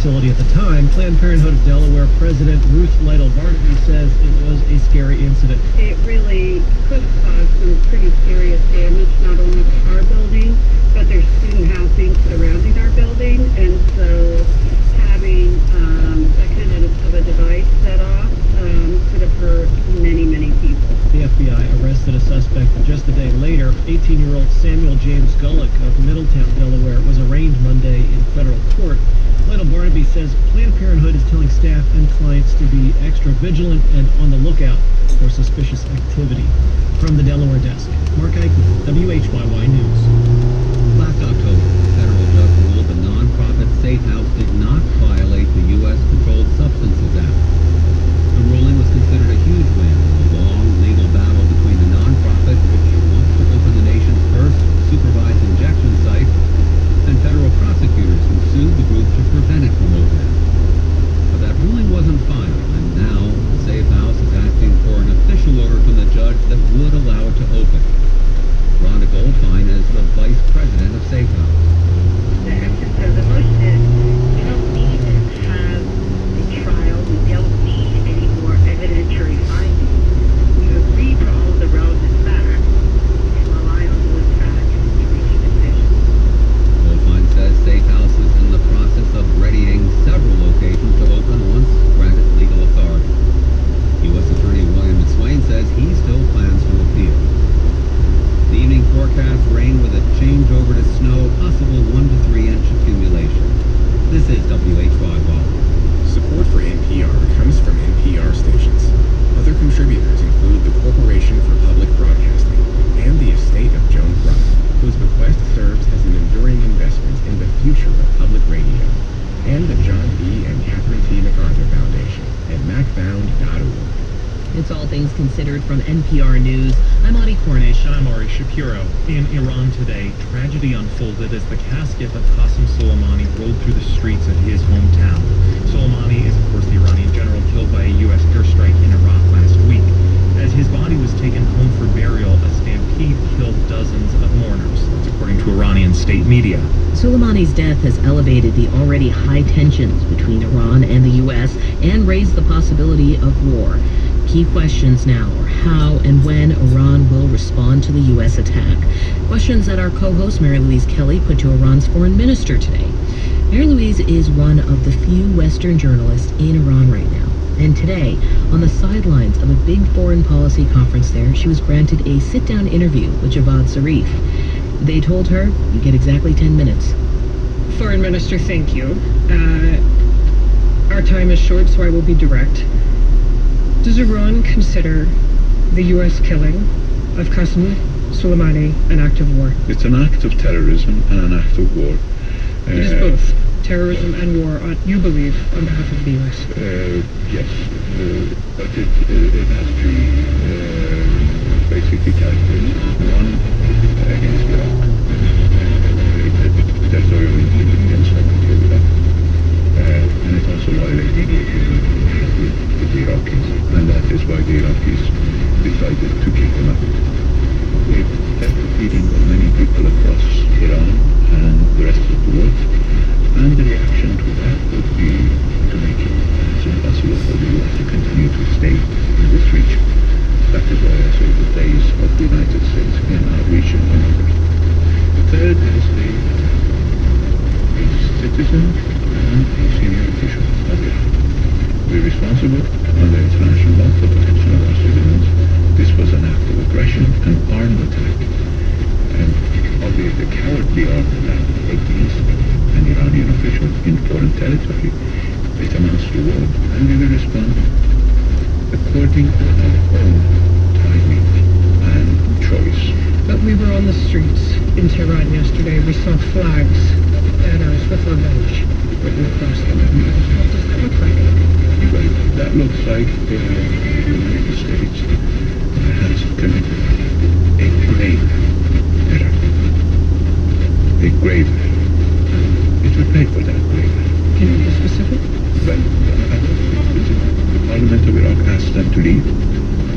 facility at the time. Planned Parenthood of Delaware President Ruth Lytle Barnaby says it was a scary incident. It really could cause some pretty serious damage, not only to our building, but there's student housing surrounding our building, and so having that kind of a device set off could have hurt many, many people. The FBI arrested a suspect just a day later. 18-year-old Samuel James Gullick of Middletown, Delaware, was arraigned Monday in federal court. Lytle Barnaby says Planned Parenthood is telling staff and clients to be extra vigilant and on the lookout for suspicious activity. From the Delaware desk, Mark Eichmann, WHYY News. Last October, a federal judge ruled the nonprofit Safe House did not violate the U.S. Controlled Substances Act. The ruling was considered a huge win in a long legal battle between the nonprofit, which wants to open the nation's first supervised injection site, and federal prosecutors who sued the group to prevent it from opening. But that ruling wasn't final, and now the Safe House is asking for an official order from the judge that would allow it to open. Rhonda Goldfein is the vice president of Safe House. The motion is we don't need to have a trial. We don't need any more evidentiary findings. We agree to all of the relevant facts and rely on those facts to reach a decision. Goldfein says Safe House is in the process of readying several locations to open once granted legal authority. U.S. Attorney William McSwain says he still plans to appeal. The evening forecast, rain with a changeover to snow, possible 1 to 3 inch accumulation. This is WHYY. Support for NPR comes from NPR stations. Other contributors include the Corporation for Public Broadcasting and the estate of Joan Crum, whose bequest serves as an enduring investment in the future of public radio, and the John B. and Catherine T. MacArthur Foundation at macfound.org. It's All Things Considered from NPR News. I'm Audie Cornish. And I'm Ari Shapiro. In Iran today, tragedy unfolded as the casket of Qasem Soleimani rolled through the streets of his hometown. Soleimani is, of course, the Iranian general killed by a U.S. airstrike in Iraq last week. As his body was taken home for burial, a stampede killed dozens of mourners. That's according to Iranian state media. Soleimani's death has elevated the already high tensions between Iran and the U.S. and raised the possibility of war. Key questions now are how and when Iran will respond to the U.S. attack. Questions that our co-host Mary Louise Kelly put to Iran's foreign minister today. Mary Louise is one of the few Western journalists in Iran right now. And today, on the sidelines of a big foreign policy conference there, she was granted a sit-down interview with Javad Zarif. They told her, you get exactly 10 minutes. Foreign Minister, thank you. Our time is short, so I will be direct. Does Iran consider the U.S. killing of Qasem Soleimani an act of war? It's an act of terrorism and an act of war. It is both terrorism and war, you believe, on behalf of the U.S.? Yes, but it has to be basically calculated. One, against Iraq. Territorial against Iraq. And it also violated with the Iraqis. And that is why the Iraqis decided to kick him out. It left the feeling of many people across Iran and the rest of the world. And the reaction to that would be to make it impossible for the U.S. to continue to stay in this region. That is why I say the days of the United States in our region are numbered. The third is a citizen and a senior official of Iran. We're responsible under international law for protection of our citizens. This was an act of aggression, an armed attack, and albeit a cowardly armed attack against an Iranian official in foreign territory, it amounts to war, and we will respond according to our own timing and choice. But we were on the streets in Tehran yesterday. We saw flags, banners with revenge written across them. What does that look like? Well, that looks like the United States has committed a grave error. A grave error. It will pay for that grave error. Can you be specific? Well, the Parliament of Iraq asked them to leave.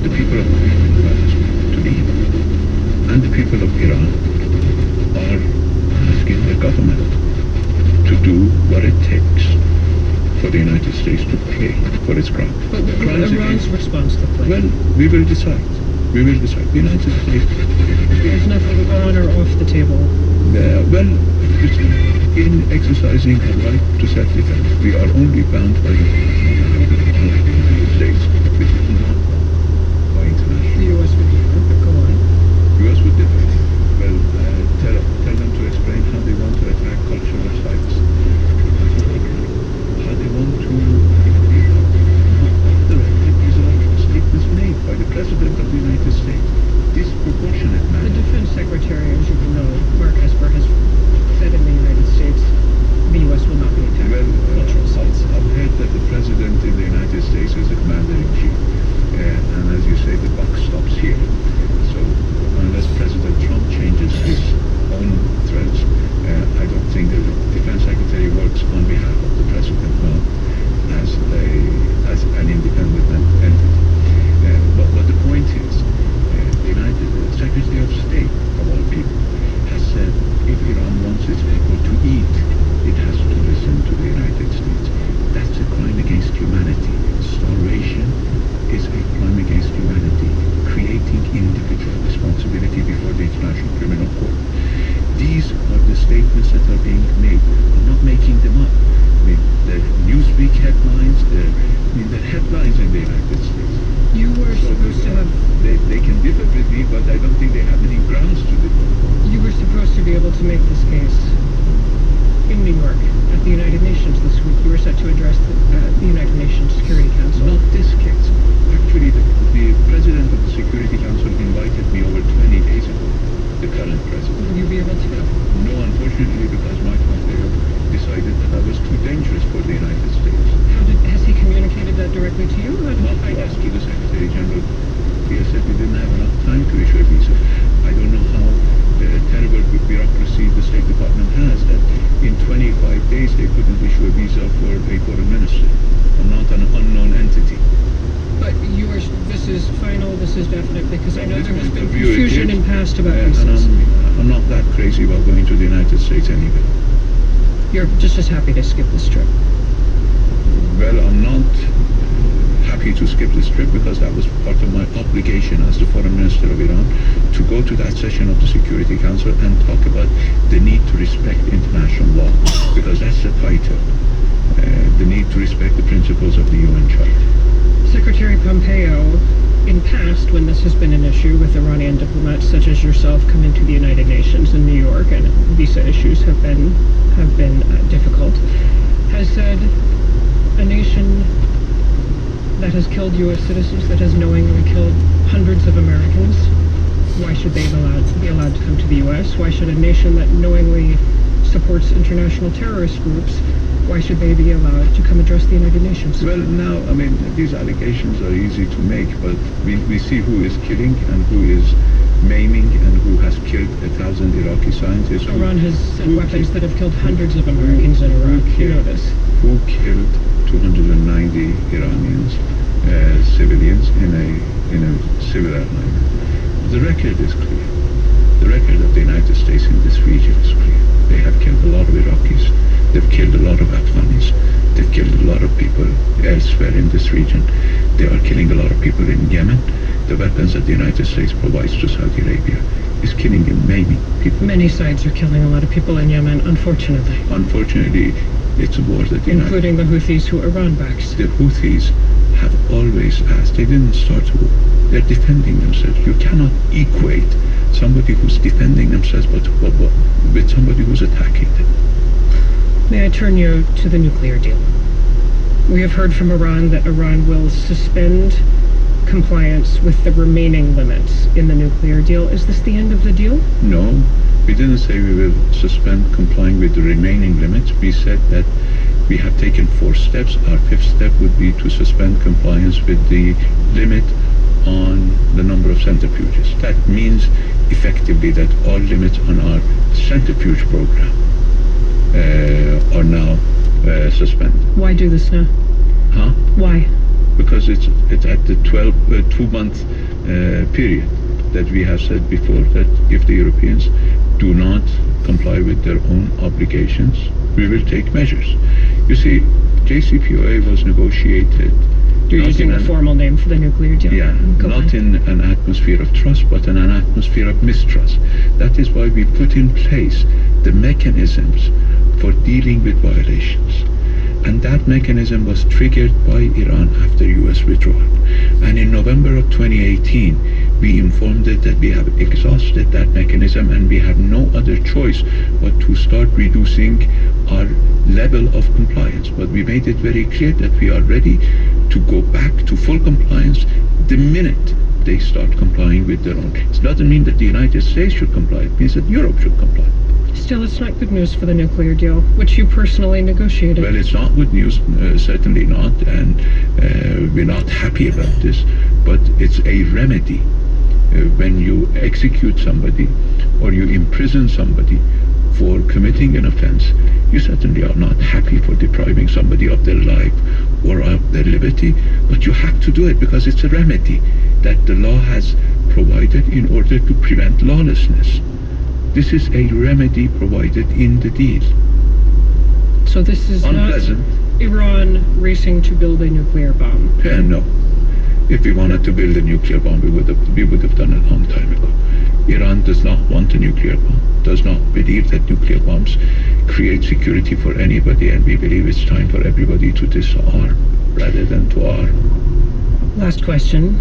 The people of Iran asked them to leave. And the people of Iran are asking the government to do what it takes for the United States to pay for its crime. But what will Crimes Iran's against- response look like? Well, we will decide. We will decide. The United States. There's nothing on or off the table. Well, in exercising our right to self-defense, we are only bound by the United States, which is not bound by international. The U.S. would go on. U.S. would differ. Well, tell them to explain how they want to attack cultural sites, how they want to. The record is of statements made by the President of the United States. Disproportionate The manner. Defense Secretary, as you know, Mark Esper, has said in the United States the U.S. will not be attacking Well, cultural sites. I've heard that the President in the United States is the Commander-in-Chief. And as you say, the buck stops here. So unless President Trump changes his own threats, I don't think the Defense Secretary works on behalf of the President, no, as an independent entity. But the point is, the Secretary of State, of all people, has said if Iran wants its people to eat, it has to listen to the United States. That's a crime against humanity. Starvation is a crime against humanity, creating individual responsibility before the International Criminal Court. These are the statements that are being made. I'm not making them up. I mean, the Newsweek headlines, the headlines in the United States. You were supposed to have. They can differ with me, but I don't think they have any grounds to differ. You were supposed to be able to make this case in New York at the United Nations this week. You were set to address the United Nations Security Council. Not this case. Actually, the President of the Security Council invited me over 20 days ago, the current President. Will you be able to go? No, unfortunately, because Mike Pompeo decided that I was too dangerous for the United States. Has he communicated that directly to you? How did Not you find to us, out? to the Secretary General. He has said we didn't have enough time to issue a visa. I don't know how terrible bureaucracy the State Department has that in 25 days they couldn't issue a visa for a foreign minister. I'm not an unknown entity. But this is final, this is definite, because I know This there has been point of view, it confusion is. in past about And visas. I'm not that crazy about going to the United States anyway. You're just as happy to skip this trip. Well, I'm not happy to skip this trip because that was part of my obligation as the Foreign Minister of Iran to go to that session of the Security Council and talk about the need to respect international law, because that's the title. The need to respect the principles of the UN Charter. Secretary Pompeo, in past, when this has been an issue with Iranian diplomats such as yourself come into the United Nations in New York, and visa issues have been difficult, has said a nation that has killed U.S. citizens, that has knowingly killed hundreds of Americans, why should they be allowed to come to the U.S.? Why should a nation that knowingly supports international terrorist groups, why should they be allowed to come address the United Nations? Well, now, I mean, these allegations are easy to make, but we see who is killing and who is maiming and who has killed 1,000 Iraqi scientists. Iran has sent weapons that have killed hundreds of Americans in Iraq. You know this. Who killed 290 Iranians, civilians, in a civil airline. The record is clear. The record of the United States in this region is clear. They have killed a lot of Iraqis. They've killed a lot of Afghans. They've killed a lot of people elsewhere in this region. They are killing a lot of people in Yemen. The weapons that the United States provides to Saudi Arabia is killing and maiming people. Many sides are killing a lot of people in Yemen, unfortunately. Unfortunately, it's a war that the Including the Houthis, who Iran backs. The Houthis have always asked. They didn't start a war. They're defending themselves. You cannot equate somebody who's defending themselves with somebody who's attacking them. May I turn you to the nuclear deal? We have heard from Iran that Iran will suspend compliance with the remaining limits in the nuclear deal. Is this the end of the deal? No, we didn't say we will suspend complying with the remaining limits. We said that we have taken 4 steps. Our 5th step would be to suspend compliance with the limit on the number of centrifuges. That means effectively that all limits on our centrifuge program are now suspended. Why do this now? Huh? Why? Because it's at the 2-month period that we have said before that if the Europeans do not comply with their own obligations, we will take measures. You see, JCPOA was negotiated. You're not using in the an- formal name for the nuclear deal. Yeah, Go not on. in an atmosphere of trust, but in an atmosphere of mistrust. That is why we put in place the mechanisms for dealing with violations. And that mechanism was triggered by Iran after US withdrawal. And in November of 2018, we informed it that we have exhausted that mechanism and we have no other choice but to start reducing our level of compliance. But we made it very clear that we are ready to go back to full compliance the minute they start complying with their own. It doesn't mean that the United States should comply. It means that Europe should comply. Still, it's not good news for the nuclear deal, which you personally negotiated. Well, it's not good news, certainly not, and we're not happy about this, but it's a remedy. When you execute somebody or you imprison somebody for committing an offense, you certainly are not happy for depriving somebody of their life or of their liberty, but you have to do it because it's a remedy that the law has provided in order to prevent lawlessness. This is a remedy provided in the deal. So this is Unpleasant. not Iran racing to build a nuclear bomb. No. If we wanted to build a nuclear bomb, we would have done it a long time ago. Iran does not want a nuclear bomb, does not believe that nuclear bombs create security for anybody, and we believe it's time for everybody to disarm rather than to arm. Last question.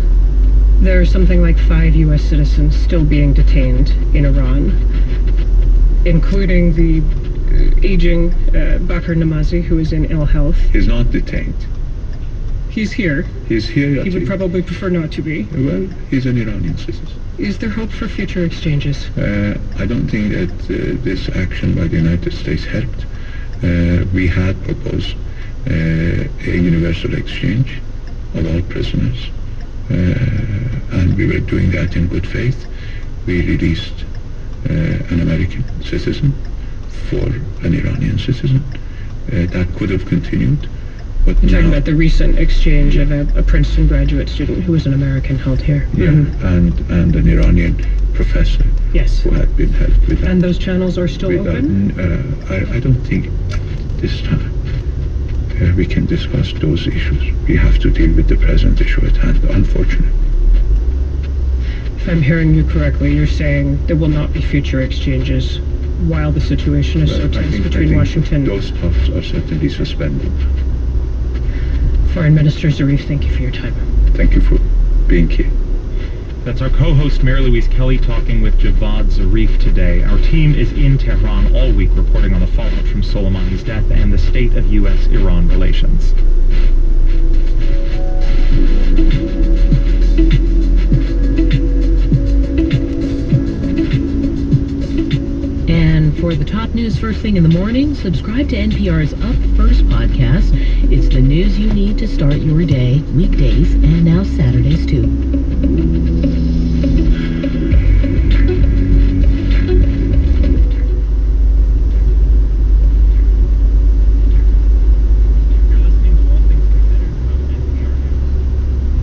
There are something like 5 U.S. citizens still being detained in Iran, including the aging Bakr Namazi, who is in ill health. He's not detained. He's here. He's here. He would probably prefer not to be. Well, he's an Iranian citizen. Is there hope for future exchanges? I don't think that this action by the United States helped. We had proposed a universal exchange of all prisoners, and we were doing that in good faith. We released an American citizen for an Iranian citizen. That could have continued. But You're talking now- about the recent exchange of a Princeton graduate student who was an American held here. Yeah, Mhm. and an Iranian professor Yes. who had been held without. And those channels are still open? I don't think this time we can discuss those issues. We have to deal with the present issue at hand, unfortunately. If I'm hearing you correctly, you're saying there will not be future exchanges while the situation is so Well, tense I between think Washington. those talks are certainly suspended. Foreign Minister Zarif, thank you for your time. Thank you for being here. That's our co-host Mary Louise Kelly talking with Javad Zarif today. Our team is in Tehran all week reporting on the fallout from Soleimani's death and the state of U.S.-Iran relations. And for the top news first thing in the morning, subscribe to NPR's Up First podcast. It's the news you need to start your day, weekdays, and now Saturdays too. You're listening to All Things Considered from NPR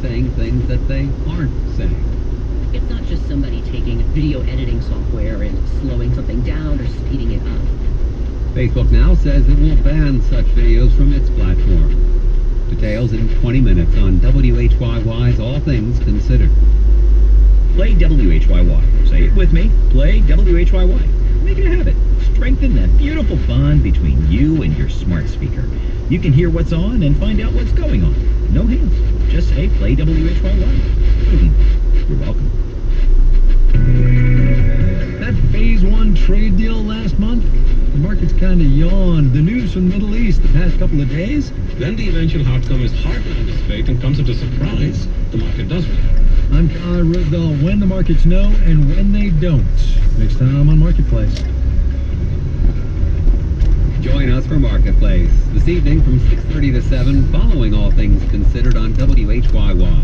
Saying things that they aren't saying. It's not just somebody taking video editing software and slowing something down or speeding it up. Facebook now says it will ban such videos from its platform. Details in 20 minutes on WHYY's All Things Considered. Play WHYY. Say it with me. Play WHYY. Make it a habit. Strengthen that beautiful bond between you and your smart speaker. You can hear what's on and find out what's going on. No hands. Just say play WHYY. You're welcome. That Phase 1 trade deal last month, the market's kind of yawned. The news from the Middle East the past couple of days, Then the eventual outcome is hard to anticipate and comes as a surprise. The market does react. I'm John Roosevelt. When the markets know and when they don't. Next time on Marketplace. Join us for Marketplace this evening from 6:30 to 7 following All Things Considered on WHYY.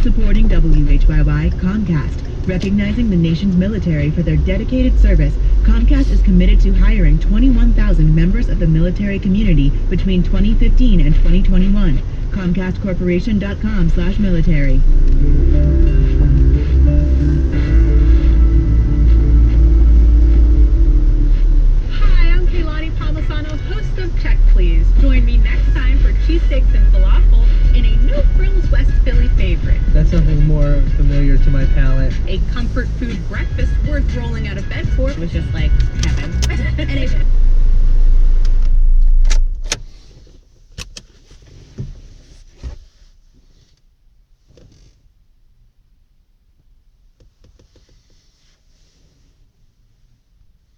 Supporting WHYY, Comcast. Recognizing the nation's military for their dedicated service, Comcast is committed to hiring 21,000 members of the military community between 2015 and 2021. ComcastCorporation.com/military. a comfort food breakfast worth rolling out of bed for. It was just like heaven. And a